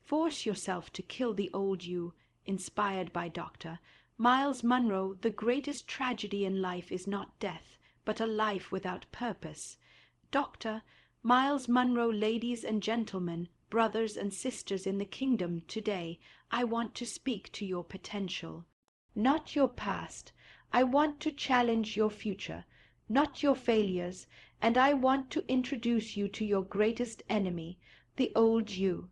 Force yourself to kill the old you, inspired by Dr. Miles Monroe. The greatest tragedy in life is not death, but a life without purpose. Dr. Miles Monroe, ladies and gentlemen, brothers and sisters in the kingdom today, I want to speak to your potential, not your past. I want to challenge your future, not your failures, and I want to introduce you to your greatest enemy, the old you.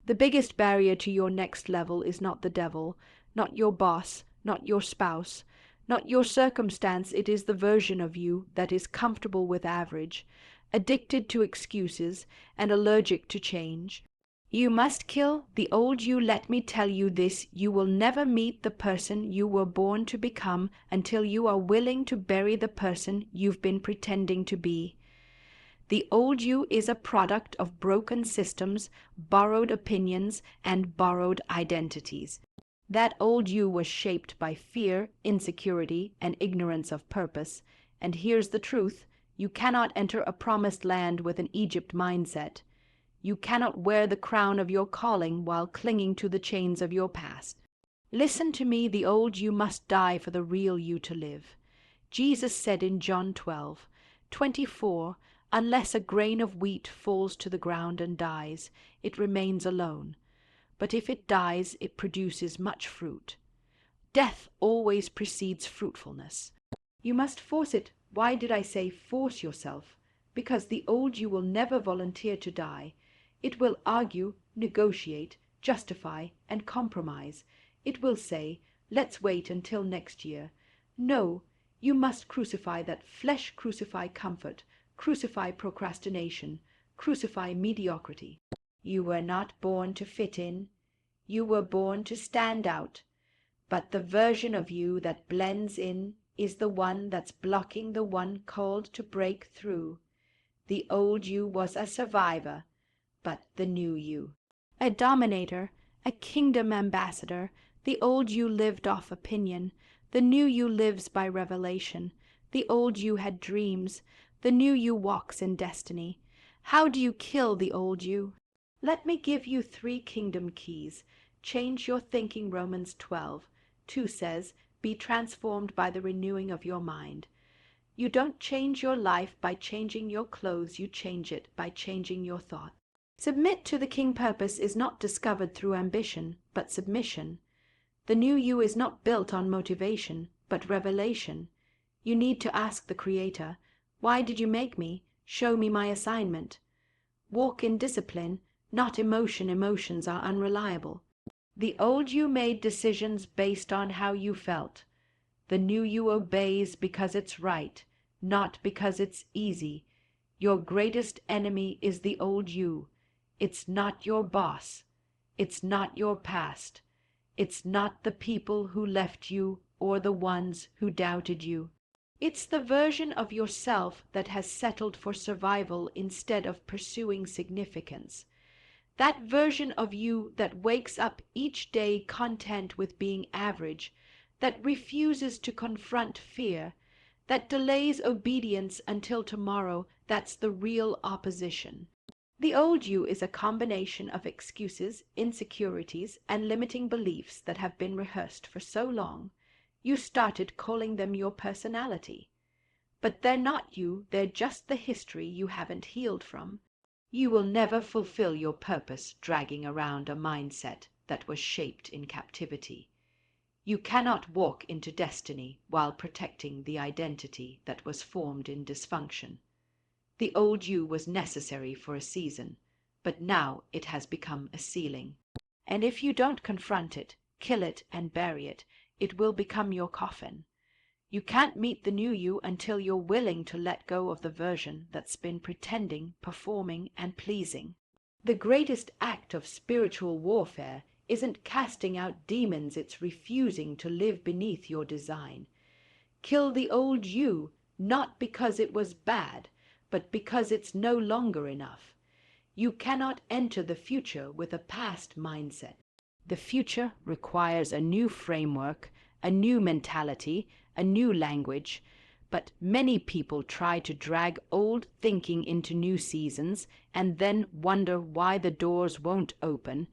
The biggest barrier to your next level is not the devil, not your boss, not your spouse, not your circumstance. It is the version of you that is comfortable with average, addicted to excuses, and allergic to change. You must kill the old you. Let me tell you this, you will never meet the person you were born to become until you are willing to bury the person you've been pretending to be. The old you is a product of broken systems, borrowed opinions, and borrowed identities. That old you was shaped by fear, insecurity, and ignorance of purpose. And here's the truth: you cannot enter a promised land with an Egypt mindset. You cannot wear the crown of your calling while clinging to the chains of your past. Listen to me, the old you must die for the real you to live. Jesus said in John 12:24, unless a grain of wheat falls to the ground and dies, it remains alone. But if it dies, it produces much fruit. Death always precedes fruitfulness. You must force it. Why did I say force yourself? Because the old you will never volunteer to die. It will argue, negotiate, justify, and compromise. It will say, let's wait until next year. No, you must crucify that flesh, crucify comfort, crucify procrastination, crucify mediocrity. You were not born to fit in. You were born to stand out. But the version of you that blends in is the one that's blocking the one called to break through. The old you was a survivor, but the new you, a dominator, a kingdom ambassador. The old you lived off opinion. The new you lives by revelation. The old you had dreams. The new you walks in destiny. How do you kill the old you? Let me give you 3 kingdom keys. Change your thinking. Romans 12:2 says, be transformed by the renewing of your mind. You don't change your life by changing your clothes. You change it by changing your thought. Submit to the king. Purpose is not discovered through ambition, but submission. The new you is not built on motivation, but revelation. You need to ask the Creator, why did you make me? Show me my assignment. Walk in discipline, not emotion. Emotions are unreliable. The old you made decisions based on how you felt. The new you obeys because it's right, not because it's easy. Your greatest enemy is the old you. It's not your boss. It's not your past. It's not the people who left you or the ones who doubted you. It's the version of yourself that has settled for survival instead of pursuing significance. That version of you that wakes up each day content with being average, that refuses to confront fear, that delays obedience until tomorrow. That's the real opposition. The old you is a combination of excuses, insecurities, and limiting beliefs that have been rehearsed for so long, you started calling them your personality. But they're not you, they're just the history you haven't healed from. You will never fulfill your purpose dragging around a mindset that was shaped in captivity. You cannot walk into destiny while protecting the identity that was formed in dysfunction. The old you was necessary for a season, but now it has become a ceiling. And if you don't confront it, kill it, and bury it, it will become your coffin. You can't meet the new you until you're willing to let go of the version that's been pretending, performing, and pleasing. The greatest act of spiritual warfare isn't casting out demons, it's refusing to live beneath your design. Kill the old you, not because it was bad, but because it's no longer enough. You cannot enter the future with a past mindset. The future requires a new framework, a new mentality, a new language, but many people try to drag old thinking into new seasons and then wonder why the doors won't open.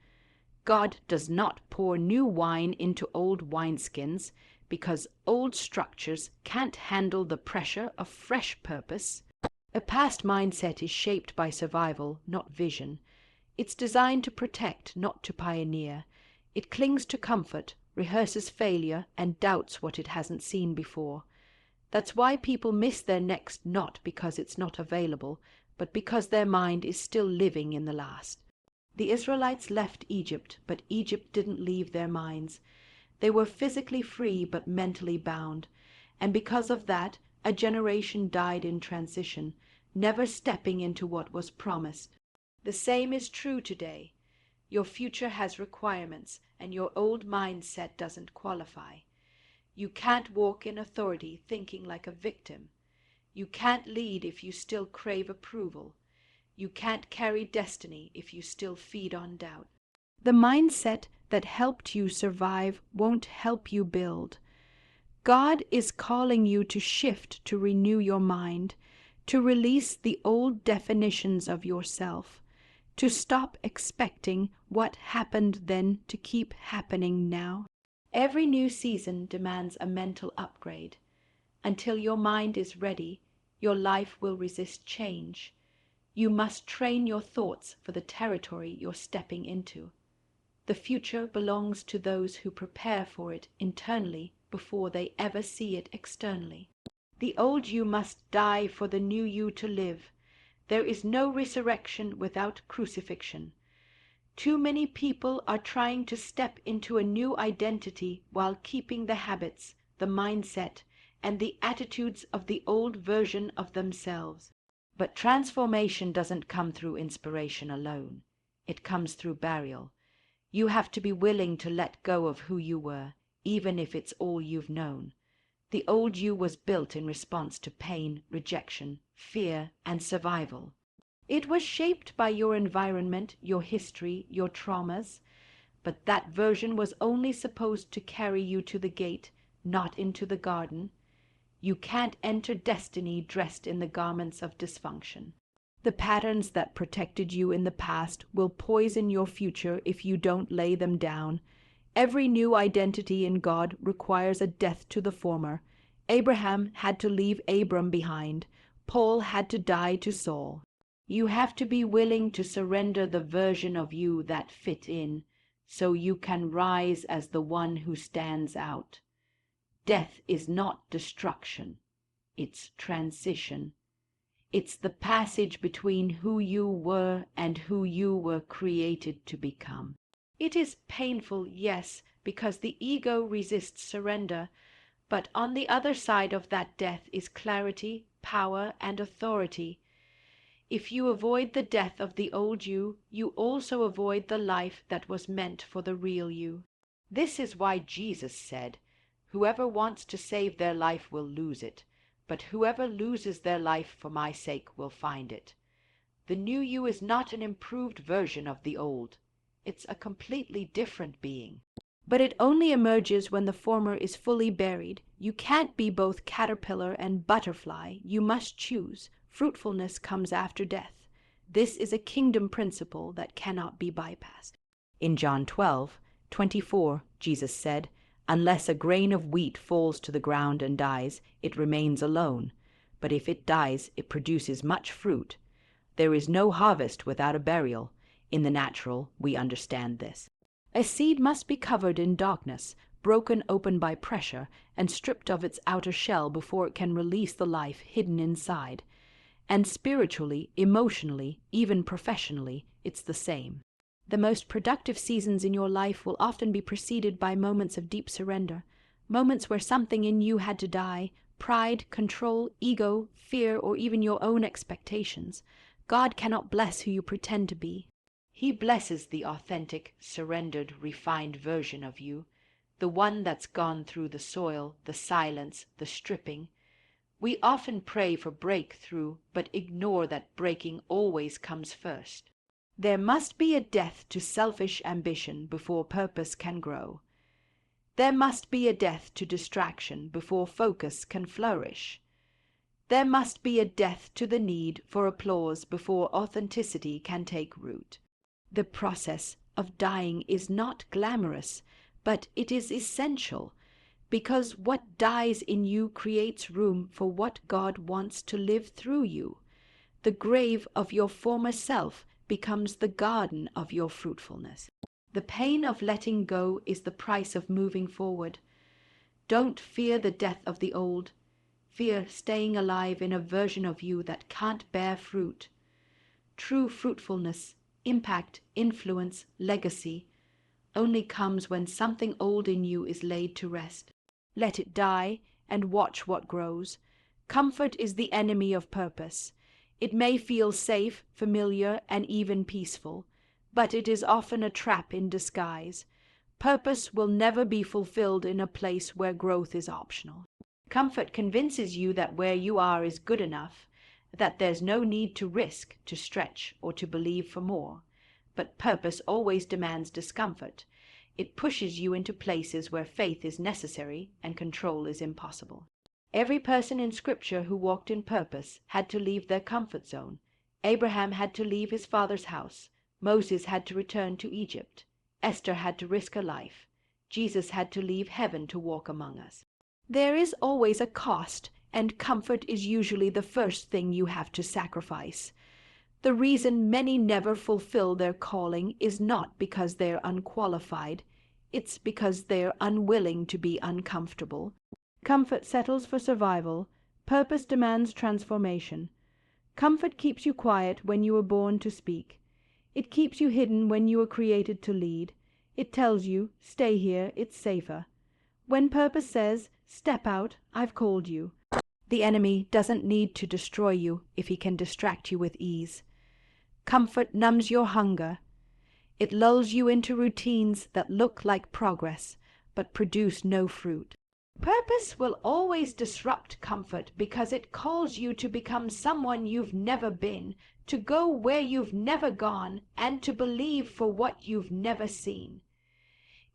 God does not pour new wine into old wineskins, because old structures can't handle the pressure of fresh purpose. A past mindset is shaped by survival, not vision. It's designed to protect, not to pioneer. It clings to comfort, rehearses failure, and doubts what it hasn't seen before. That's why people miss their next, not because it's not available, but because their mind is still living in the last. The Israelites left Egypt, but Egypt didn't leave their minds. They were physically free but mentally bound, and because of that, a generation died in transition, never stepping into what was promised. The same is true today. Your future has requirements, and your old mindset doesn't qualify. You can't walk in authority thinking like a victim. You can't lead if you still crave approval. You can't carry destiny if you still feed on doubt. The mindset that helped you survive won't help you build. God is calling you to shift, to renew your mind, to release the old definitions of yourself, to stop expecting what happened then to keep happening now. Every new season demands a mental upgrade. Until your mind is ready, your life will resist change. You must train your thoughts for the territory you're stepping into. The future belongs to those who prepare for it internally before they ever see it externally. The old you must die for the new you to live. There is no resurrection without crucifixion. Too many people are trying to step into a new identity while keeping the habits, the mindset, and the attitudes of the old version of themselves. But transformation doesn't come through inspiration alone. It comes through burial. You have to be willing to let go of who you were, even if it's all you've known. The old you was built in response to pain, rejection, fear, and survival. It was shaped by your environment, your history, your traumas, but that version was only supposed to carry you to the gate, not into the garden. You can't enter destiny dressed in the garments of dysfunction. The patterns that protected you in the past will poison your future if you don't lay them down. Every new identity in God requires a death to the former. Abraham had to leave Abram behind. Paul had to die to Saul. You have to be willing to surrender the version of you that fit in, so you can rise as the one who stands out. Death is not destruction. It's transition. It's the passage between who you were and who you were created to become. It is painful, yes, because the ego resists surrender, but on the other side of that death is clarity, power, and authority. If you avoid the death of the old you, you also avoid the life that was meant for the real you. This is why Jesus said, "Whoever wants to save their life will lose it, but whoever loses their life for my sake will find it." The new you is not an improved version of the old. It's a completely different being. But it only emerges when the former is fully buried. You can't be both caterpillar and butterfly. You must choose. Fruitfulness comes after death. This is a kingdom principle that cannot be bypassed. In John 12:24, Jesus said, "Unless a grain of wheat falls to the ground and dies, it remains alone. But if it dies, it produces much fruit. There is no harvest without a burial. In the natural, we understand this. A seed must be covered in darkness, broken open by pressure, and stripped of its outer shell before it can release the life hidden inside. And spiritually, emotionally, even professionally, it's the same. The most productive seasons in your life will often be preceded by moments of deep surrender, moments where something in you had to die: pride, control, ego, fear, or even your own expectations. God cannot bless who you pretend to be. He blesses the authentic, surrendered, refined version of you, the one that's gone through the soil, the silence, the stripping. We often pray for breakthrough, but ignore that breaking always comes first. There must be a death to selfish ambition before purpose can grow. There must be a death to distraction before focus can flourish. There must be a death to the need for applause before authenticity can take root. The process, of dying is not glamorous, but it is essential, because what dies in you creates room for what God wants to live through you. The grave of your former self becomes the garden of your fruitfulness. The pain of letting go is the price of moving forward. Don't fear the death of the old. Fear staying alive in a version of you that can't bear fruit. True fruitfulness, impact, influence, legacy only comes when something old in you is laid to rest. Let it die and watch what grows. Comfort is the enemy of purpose. It may feel safe, familiar, and even peaceful, but it is often a trap in disguise. Purpose will never be fulfilled in a place where growth is optional. Comfort convinces you that where you are is good enough, that there's no need to risk, to stretch, or to believe for more. But purpose always demands discomfort. It pushes you into places where faith is necessary and control is impossible. Every person in Scripture who walked in purpose had to leave their comfort zone. Abraham had to leave his father's house. Moses had to return to Egypt. Esther had to risk her life. Jesus had to leave heaven to walk among us. There is always a cost, and comfort is usually the first thing you have to sacrifice. The reason many never fulfill their calling is not because they're unqualified. It's because they're unwilling to be uncomfortable. Comfort settles for survival. Purpose demands transformation. Comfort keeps you quiet when you were born to speak. It keeps you hidden when you were created to lead. It tells you, stay here, it's safer. When purpose says, step out, I've called you. The enemy doesn't need to destroy you if he can distract you with ease. Comfort numbs your hunger. It lulls you into routines that look like progress, but produce no fruit. Purpose will always disrupt comfort because it calls you to become someone you've never been, to go where you've never gone, and to believe for what you've never seen.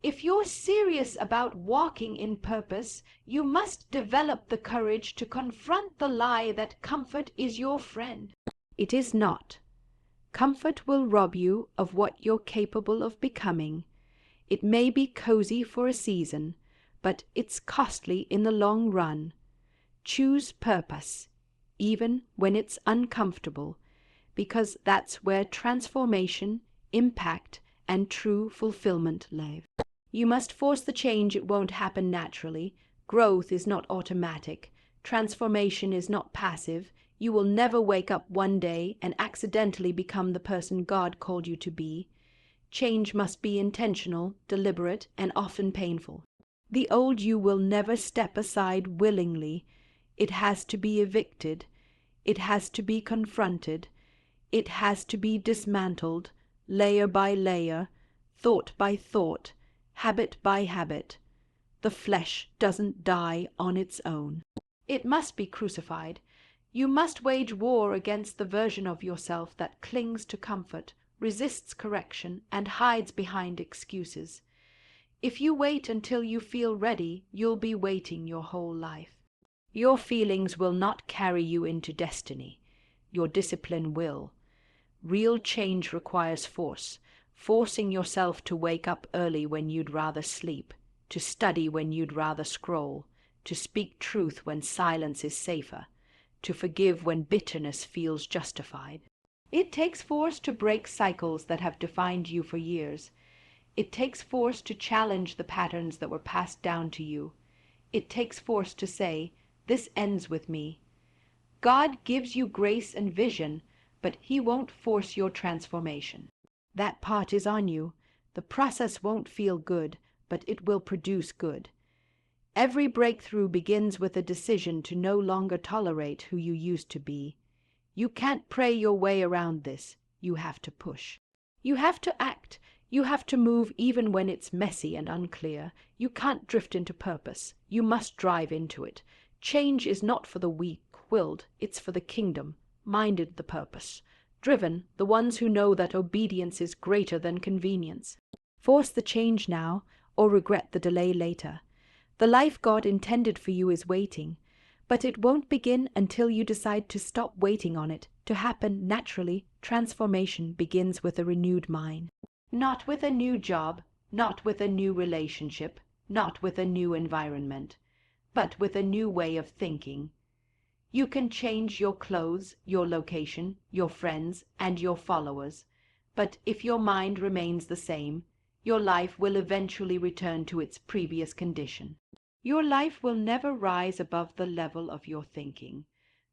If you're serious about walking in purpose, you must develop the courage to confront the lie that comfort is your friend. It is not. Comfort will rob you of what you're capable of becoming. It may be cozy for a season, but it's costly in the long run. Choose purpose, even when it's uncomfortable, because that's where transformation, impact, and true fulfillment live. You must force the change. It won't happen naturally. Growth is not automatic. Transformation is not passive. You will never wake up one day and accidentally become the person God called you to be. Change must be intentional, deliberate, and often painful. The old you will never step aside willingly. It has to be evicted. It has to be confronted. It has to be dismantled, layer by layer, thought by thought, habit by habit. The flesh doesn't die on its own. It must be crucified. You must wage war against the version of yourself that clings to comfort, resists correction, and hides behind excuses. If you wait until you feel ready, you'll be waiting your whole life. Your feelings will not carry you into destiny. Your discipline will. Real change requires force, forcing yourself to wake up early when you'd rather sleep, to study when you'd rather scroll, to speak truth when silence is safer, to forgive when bitterness feels justified. It takes force to break cycles that have defined you for years. It takes force to challenge the patterns that were passed down to you. It takes force to say, this ends with me. God gives you grace and vision, but He won't force your transformation. That part is on you. The process won't feel good, but it will produce good. Every breakthrough begins with a decision to no longer tolerate who you used to be. You can't pray your way around this. You have to push. You have to act. You have to move even when it's messy and unclear. You can't drift into purpose. You must drive into it. Change is not for the weak-willed. It's for the kingdom, minded the purpose. Driven, the ones who know that obedience is greater than convenience. Force the change now, or regret the delay later. The life God intended for you is waiting, but it won't begin until you decide to stop waiting on it. To happen naturally, transformation begins with a renewed mind. Not with a new job, not with a new relationship, not with a new environment, but with a new way of thinking. You can change your clothes, your location, your friends, and your followers, but if your mind remains the same, your life will eventually return to its previous condition. Your life will never rise above the level of your thinking.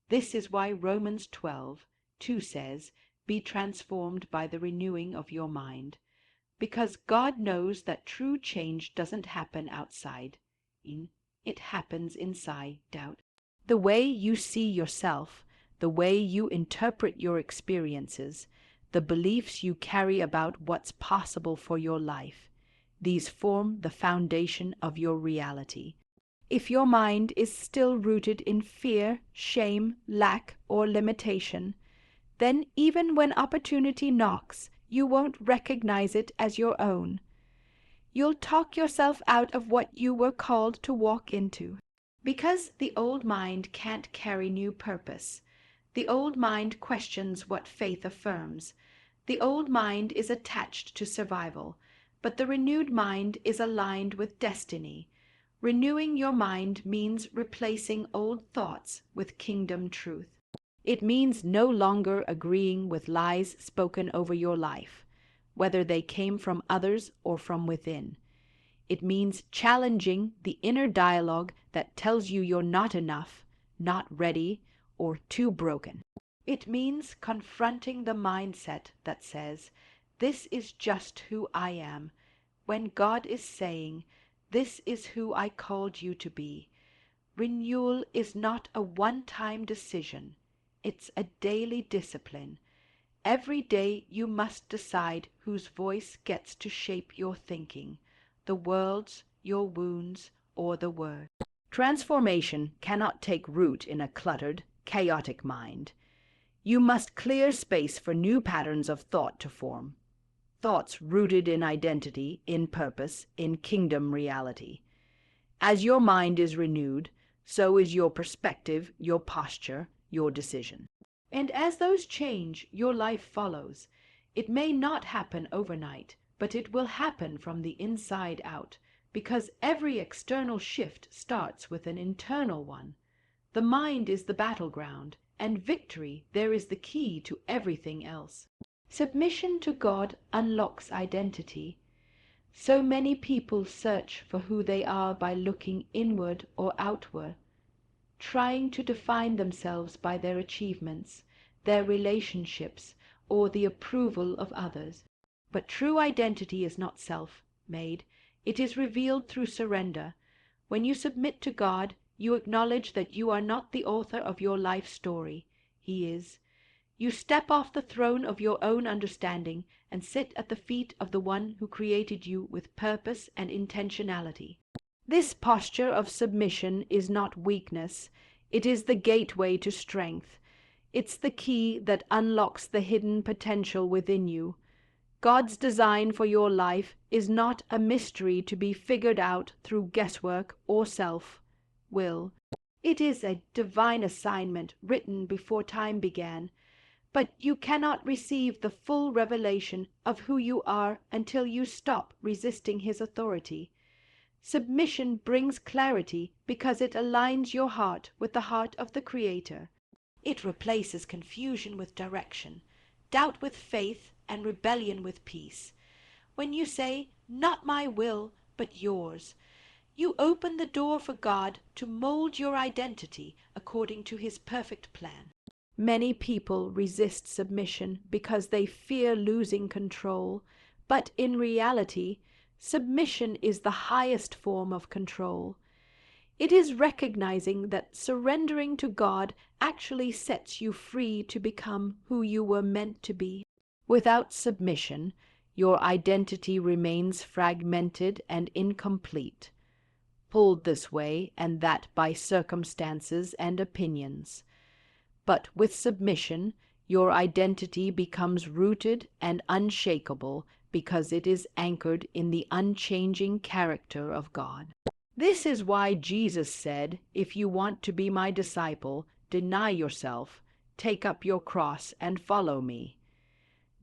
This is why Romans 12:2 says, "Be transformed by the renewing of your mind," because God knows that true change doesn't happen outside. It happens inside out. The way you see yourself, the way you interpret your experiences, the beliefs you carry about what's possible for your life, these form the foundation of your reality. If your mind is still rooted in fear, shame, lack, or limitation, then even when opportunity knocks, you won't recognize it as your own. You'll talk yourself out of what you were called to walk into. Because the old mind can't carry new purpose. The old mind questions what faith affirms. The old mind is attached to survival, but the renewed mind is aligned with destiny. Renewing your mind means replacing old thoughts with kingdom truth. It means no longer agreeing with lies spoken over your life, whether they came from others or from within. It means challenging the inner dialogue that tells you you're not enough, not ready, or too broken. It means confronting the mindset that says, "This is just who I am," when God is saying, "This is who I called you to be." Renewal is not a one-time decision. It's a daily discipline. Every day you must decide whose voice gets to shape your thinking, the world's, your wounds, or the Word. Transformation cannot take root in a cluttered, chaotic mind. You must clear space for new patterns of thought to form. Thoughts rooted in identity, in purpose, in kingdom reality. As your mind is renewed, so is your perspective, your posture, your decision. And as those change, your life follows. It may not happen overnight, but it will happen from the inside out, because every external shift starts with an internal one. The mind is the battleground, and victory there is the key to everything else. Submission to God unlocks identity. So many people search for who they are by looking inward or outward, trying to define themselves by their achievements, their relationships, or the approval of others. But true identity is not self-made. It is revealed through surrender. When you submit to God, you acknowledge that you are not the author of your life story. He is. You step off the throne of your own understanding and sit at the feet of the one who created you with purpose and intentionality. This posture of submission is not weakness. It is the gateway to strength. It's the key that unlocks the hidden potential within you. God's design for your life is not a mystery to be figured out through guesswork or self-will. It is a divine assignment written before time began. But you cannot receive the full revelation of who you are until you stop resisting his authority. Submission brings clarity because it aligns your heart with the heart of the Creator. It replaces confusion with direction, doubt with faith, and rebellion with peace. When you say, "Not my will, but yours," you open the door for God to mold your identity according to his perfect plan. Many people resist submission because they fear losing control, but in reality, submission is the highest form of control. It is recognizing that surrendering to God actually sets you free to become who you were meant to be. Without submission, your identity remains fragmented and incomplete, pulled this way and that by circumstances and opinions. But with submission, your identity becomes rooted and unshakable because it is anchored in the unchanging character of God. This is why Jesus said, "If you want to be my disciple, deny yourself, take up your cross, and follow me."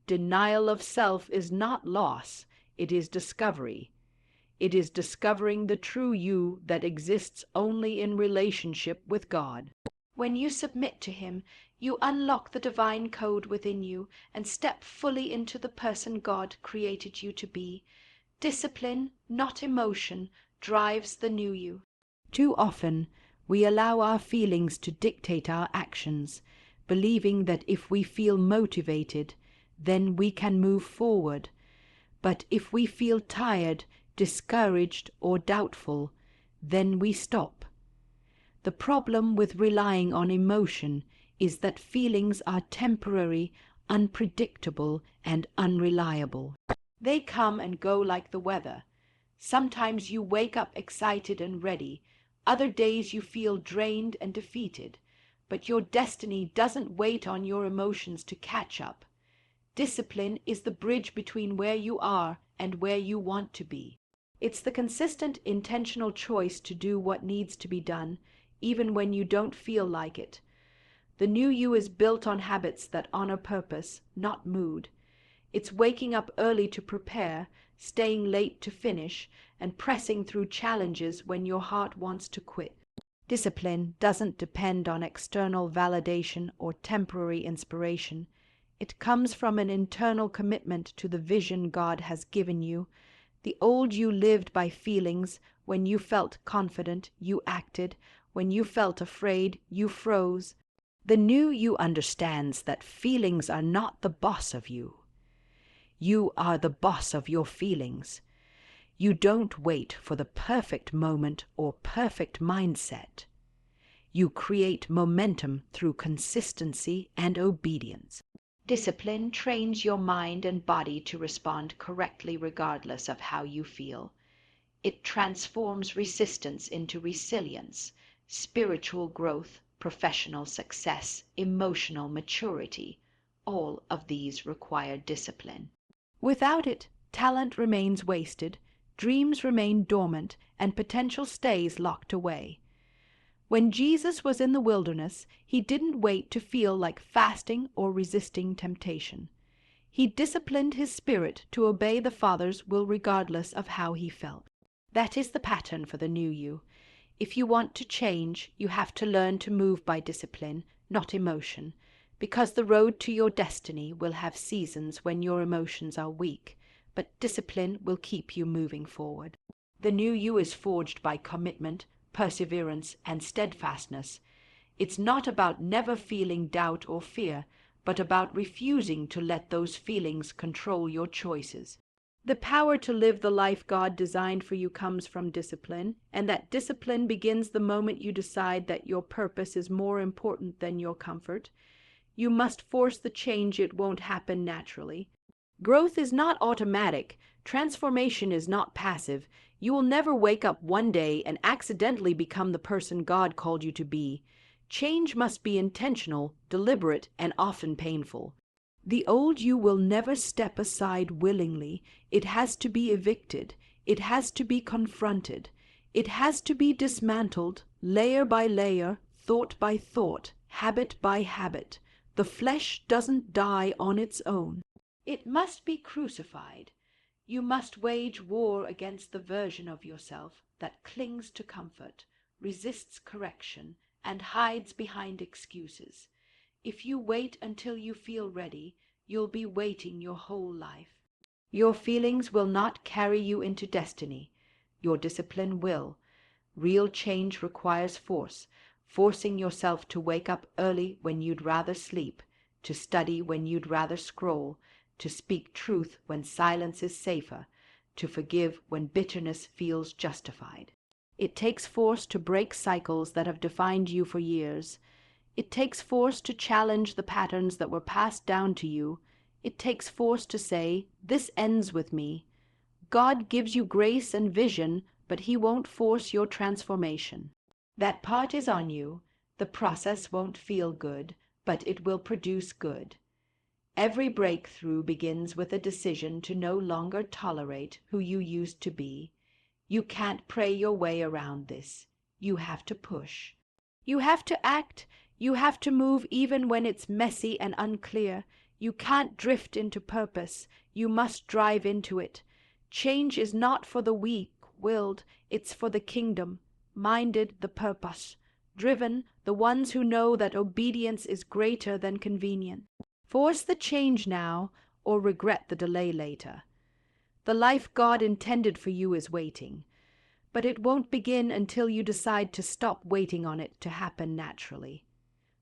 Denial of self is not loss, it is discovery. It is discovering the true you that exists only in relationship with God. When you submit to Him, you unlock the divine code within you and step fully into the person God created you to be. Discipline, not emotion, drives the new you. Too often, we allow our feelings to dictate our actions, believing that if we feel motivated, then we can move forward. But if we feel tired, discouraged, or doubtful, then we stop. The problem with relying on emotion is that feelings are temporary, unpredictable, and unreliable. They come and go like the weather. Sometimes you wake up excited and ready, other days you feel drained and defeated, but your destiny doesn't wait on your emotions to catch up. Discipline is the bridge between where you are and where you want to be. It's the consistent, intentional choice to do what needs to be done, even when you don't feel like it. The new you is built on habits that honor purpose, not mood. It's waking up early to prepare, staying late to finish, and pressing through challenges when your heart wants to quit. Discipline doesn't depend on external validation or temporary inspiration. It comes from an internal commitment to the vision God has given you. The old you lived by feelings. When you felt confident, you acted. When you felt afraid, you froze. The new you understands that feelings are not the boss of you. You are the boss of your feelings. You don't wait for the perfect moment or perfect mindset. You create momentum through consistency and obedience. Discipline trains your mind and body to respond correctly regardless of how you feel. It transforms resistance into resilience, spiritual growth, professional success, emotional maturity. All of these require discipline. Without it, talent remains wasted, dreams remain dormant, and potential stays locked away. When Jesus was in the wilderness, he didn't wait to feel like fasting or resisting temptation. He disciplined his spirit to obey the Father's will regardless of how he felt. That is the pattern for the new you. If you want to change, you have to learn to move by discipline, not emotion, because the road to your destiny will have seasons when your emotions are weak, but discipline will keep you moving forward. The new you is forged by commitment, perseverance, and steadfastness. It's not about never feeling doubt or fear, but about refusing to let those feelings control your choices. The power to live the life God designed for you comes from discipline, and that discipline begins the moment you decide that your purpose is more important than your comfort. You must force the change. It won't happen naturally. Growth is not automatic. Transformation is not passive. You will never wake up one day and accidentally become the person God called you to be. Change must be intentional, deliberate, and often painful. The old you will never step aside willingly. It has to be evicted. It has to be confronted. It has to be dismantled, layer by layer, thought by thought, habit by habit. The flesh doesn't die on its own. It must be crucified. You must wage war against the version of yourself that clings to comfort, resists correction, and hides behind excuses. If you wait until you feel ready, you'll be waiting your whole life. Your feelings will not carry you into destiny. Your discipline will. Real change requires force, forcing yourself to wake up early when you'd rather sleep, to study when you'd rather scroll, to speak truth when silence is safer, to forgive when bitterness feels justified. It takes force to break cycles that have defined you for years. It takes force to challenge the patterns that were passed down to you. It takes force to say, "This ends with me." God gives you grace and vision, but He won't force your transformation. That part is on you. The process won't feel good, but it will produce good. Every breakthrough begins with a decision to no longer tolerate who you used to be. You can't pray your way around this. You have to push. You have to act. You have to move even when it's messy and unclear. You can't drift into purpose, you must drive into it. Change is not for the weak-willed, it's for the kingdom-minded, the purpose-driven, the ones who know that obedience is greater than convenience. Force the change now, or regret the delay later. The life God intended for you is waiting, but it won't begin until you decide to stop waiting on it to happen naturally.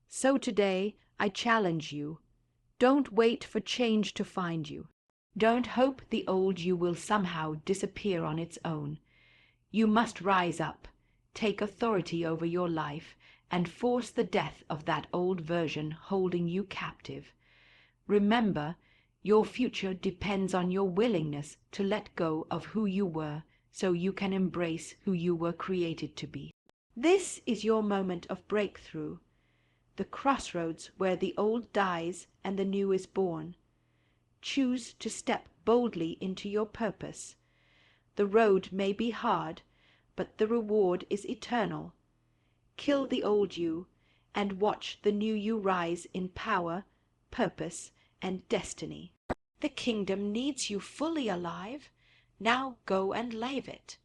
So today, I challenge you. Don't wait for change to find you. Don't hope the old you will somehow disappear on its own. You must rise up, take authority over your life, and force the death of that old version holding you captive. Remember, your future depends on your willingness to let go of who you were so you can embrace who you were created to be. This is your moment of breakthrough, the crossroads where the old dies and the new is born. Choose to step boldly into your purpose. The road may be hard, but the reward is eternal. Kill the old you, and watch the new you rise in power, purpose, and destiny. The kingdom needs you fully alive. Now go and live it.